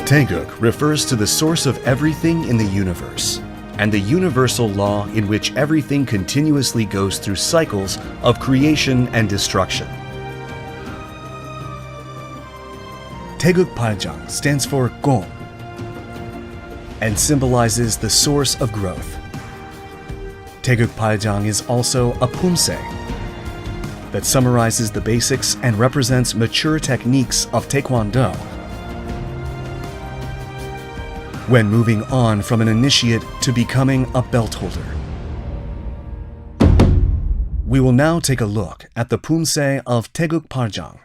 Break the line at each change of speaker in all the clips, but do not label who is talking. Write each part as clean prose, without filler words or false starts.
Taegeuk refers to the source of everything in the universe, and the universal law in which everything continuously goes through cycles of creation and destruction. Taegeuk Paljang stands for Gong and symbolizes the source of growth. Taegeuk Paljang is also a pumse that summarizes the basics and represents mature techniques of Taekwon-Do. When moving on from an initiate to becoming a belt holder. We will now take a look at the pumse of Taegeuk Paljang.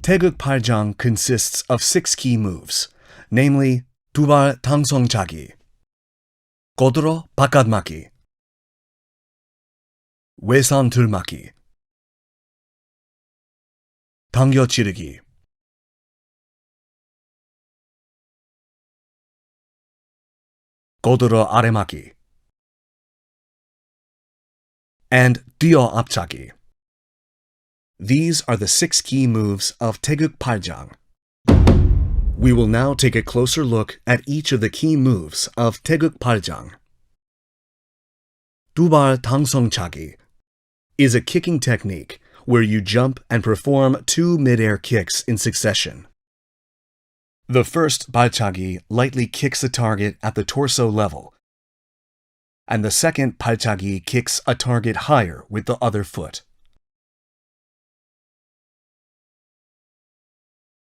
Taegeuk Paljang consists of 6 key moves, namely 두발 당성차기, 고드로 바깥막기, 외산 들막기, 당겨 지르기, 고드로 아래막기, and 뛰어 앞차기. These are the 6 key moves of Taegeuk Paljang. We will now take a closer look at each of the key moves of Taegeuk Paljang. 두발 당성차기 is a kicking technique where you jump and perform 2 mid-air kicks in succession. The first 발차기 lightly kicks a target at the torso level, and the second 발차기 kicks a target higher with the other foot.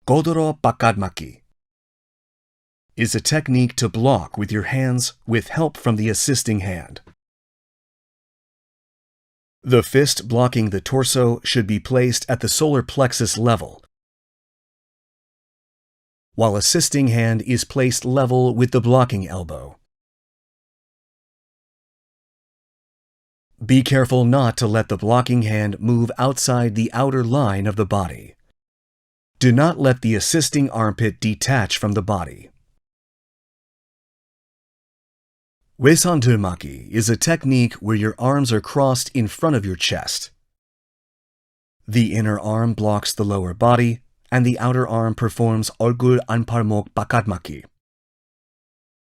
고드로 바깥막기 is a technique to block with your hands with help from the assisting hand. The fist blocking the torso should be placed at the solar plexus level, while assisting hand is placed level with the blocking elbow. Be careful not to let the blocking hand move outside the outer line of the body. Do not let the assisting armpit detach from the body. 외산 들막기 is a technique where your arms are crossed in front of your chest. The inner arm blocks the lower body, and the outer arm performs 얼굴 안팔목 바깥막기.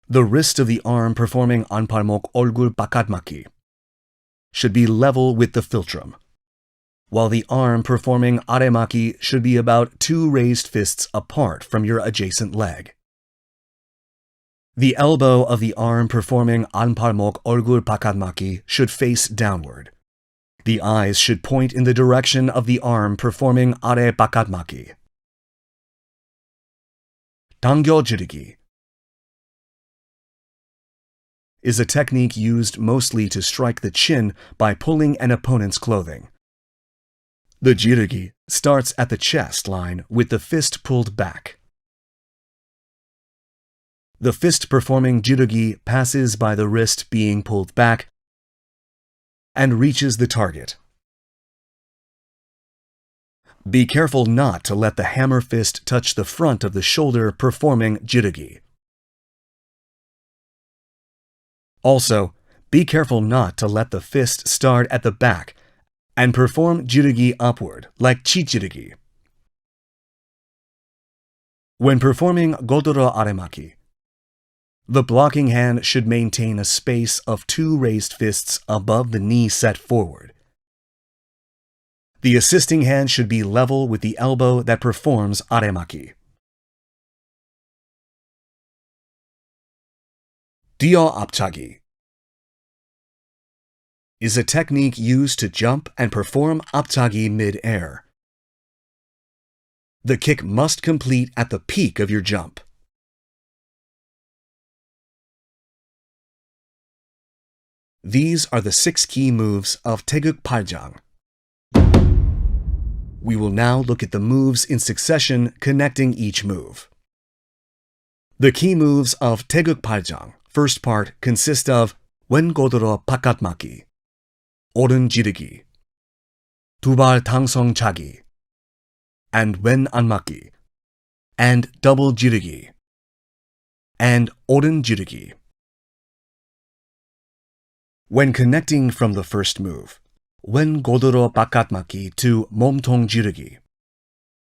The wrist of the arm performing 안팔목 얼굴 바깥막기 should be level with the philtrum, while the arm performing 아래막기 should be about 2 raised fists apart from your adjacent leg. The elbow of the arm performing 안팔목 얼굴 바깥막기 should face downward. The eyes should point in the direction of the arm performing 아래 바깥막기. 당겨 지르기 is a technique used mostly to strike the chin by pulling an opponent's clothing. The jirugi starts at the chest line with the fist pulled back. The fist performing jirugi passes by the wrist being pulled back and reaches the target. Be careful not to let the hammer fist touch the front of the shoulder performing jirugi. Also, be careful not to let the fist start at the back and perform jirugi upward, like chijirugi. When performing godoro aremaki, The blocking hand should maintain a space of 2 raised fists above the knee set forward. The assisting hand should be level with the elbow that performs aremaki. Dio apchagi is a technique used to jump and perform apchagi mid-air. The kick must complete at the peak of your jump. These are the 6 key moves of Taegeuk Paljang. We will now look at the moves in succession connecting each move. The key moves of Taegeuk Paljang, first part, consist of wen godoro 바깥막기, 오른 지르기, 두발 당성 차기, and wen 안막기, and double jirugi, and 오른 jirugi. When connecting from the first move, wen godoro 바깥막기 to 몸통 jirugi,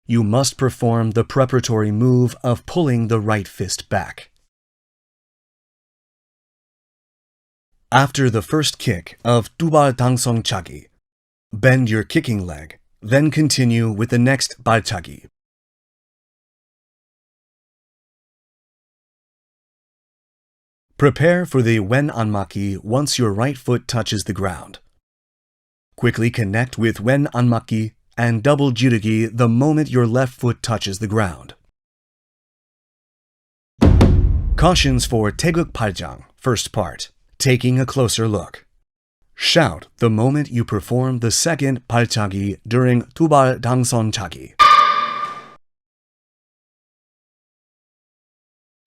you must perform the preparatory move of pulling the right fist back. After the first kick of 두발 당성 차기, bend your kicking leg, then continue with the next 발차기. Prepare for the wen anmaki once your right foot touches the ground. Quickly connect with wen anmaki and double jirugi the moment your left foot touches the ground. Cautions for Taegeuk Paljang, first part, taking a closer look. Shout the moment you perform the second 발차기 during 두발 당선 차기.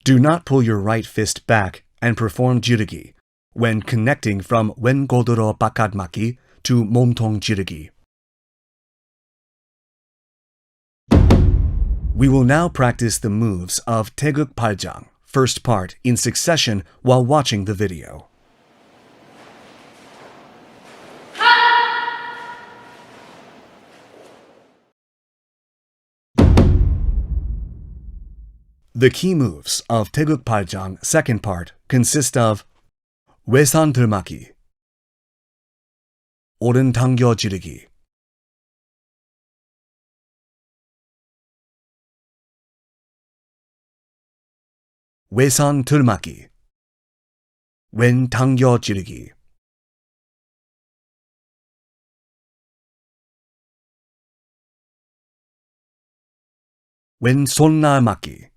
Do not pull your right fist back and perform jirugi when connecting from wen godoro 바깥막기 to 몸통 jirugi. We will now practice the moves of Taegeuk Paljang, first part, in succession while watching the video. The key moves of Taegeuk Paljang, second part, consist of 외산 들막기, 오른 당겨 지르기, 외산 들막기, 왼 당겨 지르기, 왼 손날 막기,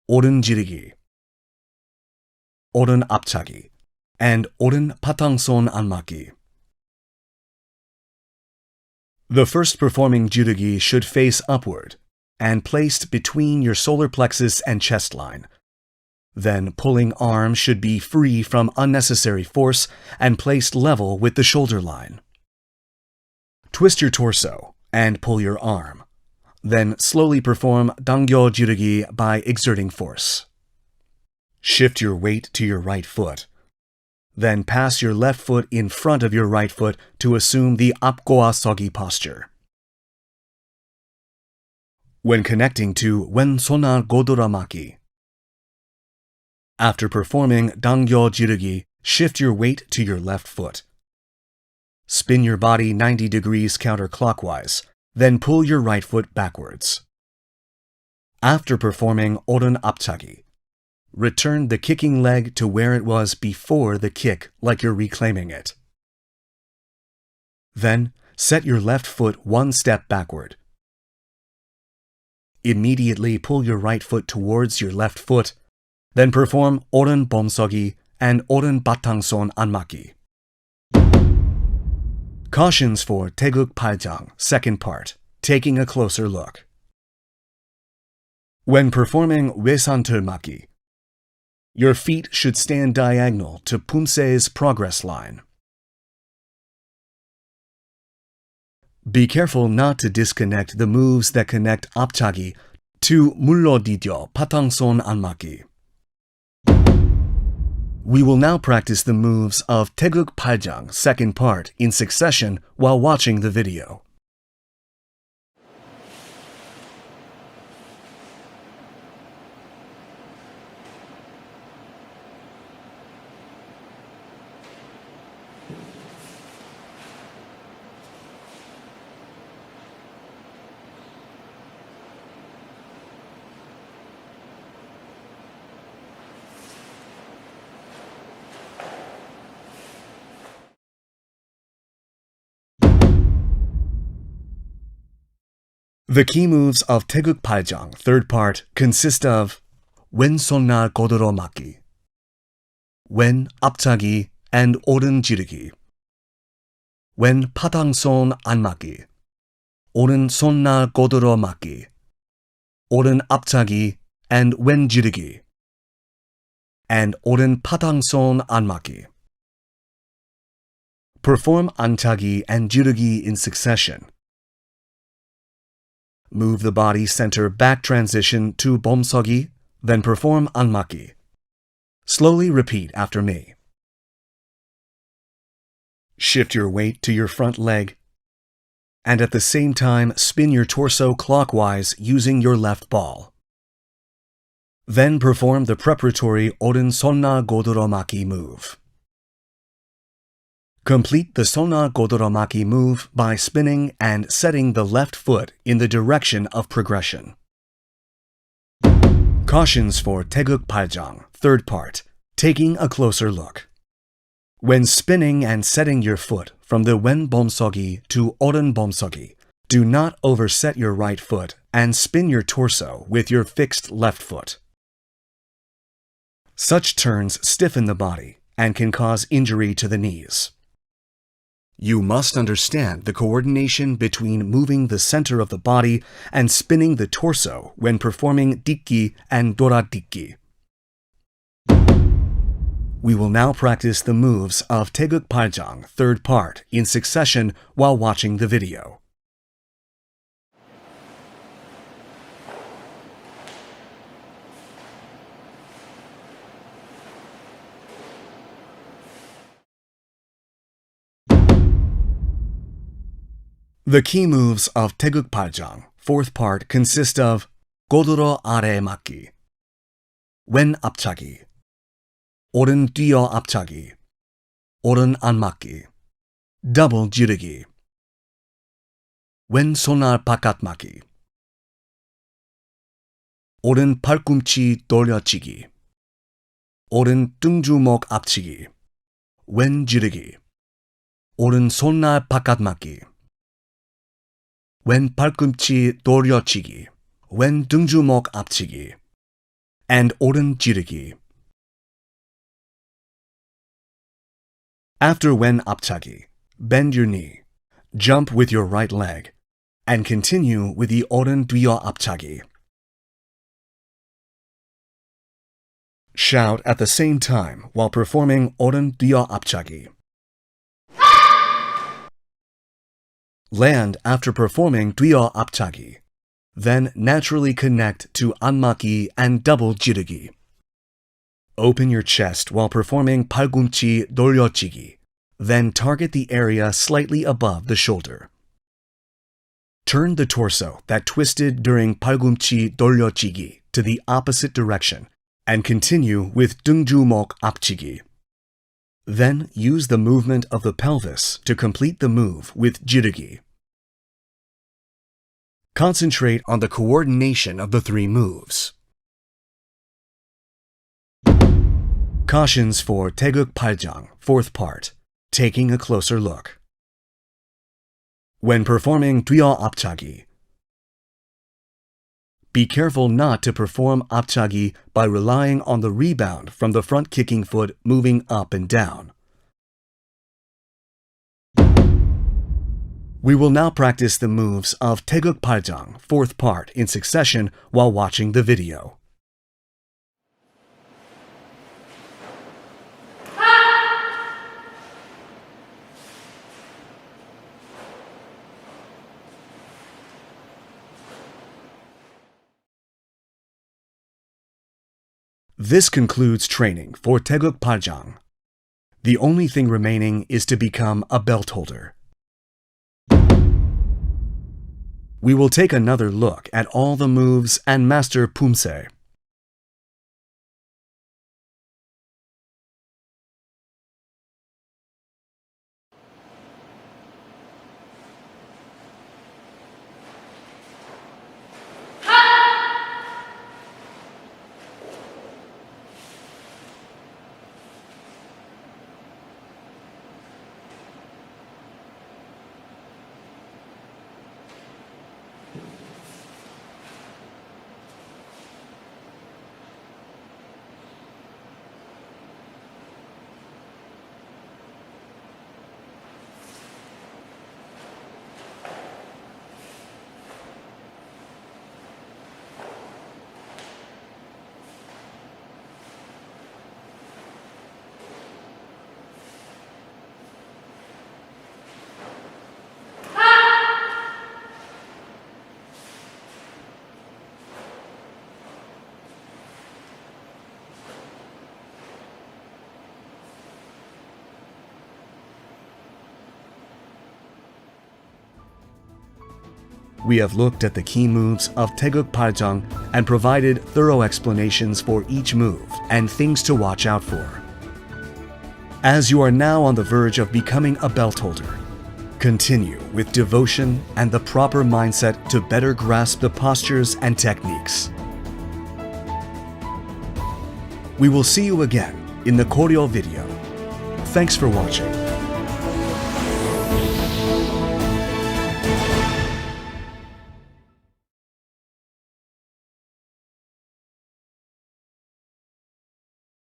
오른 지르기, 오른 앞차기, and 오른 바탕손 안막기. The first performing jirugi should face upward and placed between your solar plexus and chest line. Then pulling arm should be free from unnecessary force and placed level with the shoulder line. Twist your torso and pull your arm. Then slowly perform 당겨 jirugi by exerting force. Shift your weight to your right foot. Then pass your left foot in front of your right foot to assume the 앞고아서기 posture. When connecting to 왼손을 고드라막기, after performing 당겨 jirugi, shift your weight to your left foot. Spin your body 90 degrees counterclockwise, then pull your right foot backwards. After performing 오른 앞차기, return the kicking leg to where it was before the kick, like you're reclaiming it. Then, set your left foot 1 step backward. Immediately pull your right foot towards your left foot, then perform 오른 범서기 and 오른 바탕손 안막기. Cautions for Taegeuk Paljang, second part, taking a closer look. When performing 외산 들막기, your feet should stand diagonal to Pumse's progress line. Be careful not to disconnect the moves that connect 앞차기 to 물러디뎌 바탕손 안막기. We will now practice the moves of Taegeuk Paljang, second part, in succession while watching the video. The key moves of Taegeuk Paljang, third part, consist of 왼손날 고드로 맞기, 왼 앞차기 and 오른 지르기, 왼 파당손 안 맞기, 오른 손날 고드로 맞기, 오른 앞차기 and 왼 지르기, and 오른 파당손 안 맞기. Perform 안차기 and jirugi in succession. Move the body center back transition to bomsogi, then perform anmaki. Slowly repeat after me. Shift your weight to your front leg, and at the same time spin your torso clockwise using your left ball. Then perform the preparatory 오른 손날 고드로 맞기 move. Complete the 손날 고드로 맞기 move by spinning and setting the left foot in the direction of progression. Cautions for Taegeuk Paljang, third part, taking a closer look. When spinning and setting your foot from the wen bomsogi to oren bomsogi, do not overset your right foot and spin your torso with your fixed left foot. Such turns stiffen the body and can cause injury to the knees. You must understand the coordination between moving the center of the body and spinning the torso when performing 뒷기 and 돌아뒷기. We will now practice the moves of Taegeuk Paljang, third part, in succession while watching the video. The key moves of Taegeuk Paljang, fourth part, consist of 고드로 아래 맞기, 왼 앞차기, 오른 뛰어 앞차기, 오른 안 맞기, double jirugi, 왼 손날 바깥 맞기, 오른 팔꿈치 돌려치기, 오른 등주먹 앞치기, 왼 지르기, 오른 손날 바깥 맞기, 왼 팔꿈치 돌려치기, 왼 등주먹 앞치기, and 오른 지르기. After wen 앞차기, bend your knee, jump with your right leg, and continue with the 오른 뛰어 앞차기. Shout at the same time while performing 오른 뛰어 앞차기. Land after performing 뛰어 앞차기. Then naturally connect to 안맞기 and double jirugi. Open your chest while performing 팔꿈치 돌려치기. Then target the area slightly above the shoulder. Turn the torso that twisted during 팔꿈치 돌려치기 to the opposite direction and continue with 등주먹 앞치기. Then use the movement of the pelvis to complete the move with jirugi. Concentrate on the coordination of the three moves. Cautions for Taegeuk Paljang, fourth part, taking a closer look. When performing 뛰어 앞차기, be careful not to perform 앞차기 by relying on the rebound from the front kicking foot moving up and down. We will now practice the moves of Taegeuk Paljang, fourth part, in succession while watching the video. This concludes training for Taegeuk Paljang. The only thing remaining is to become a belt holder. We will take another look at all the moves and master pumse. We have looked at the key moves of Taegeuk Paljang and provided thorough explanations for each move and things to watch out for. As you are now on the verge of becoming a belt holder, continue with devotion and the proper mindset to better grasp the postures and techniques. We will see you again in the choreo video. Thanks for watching.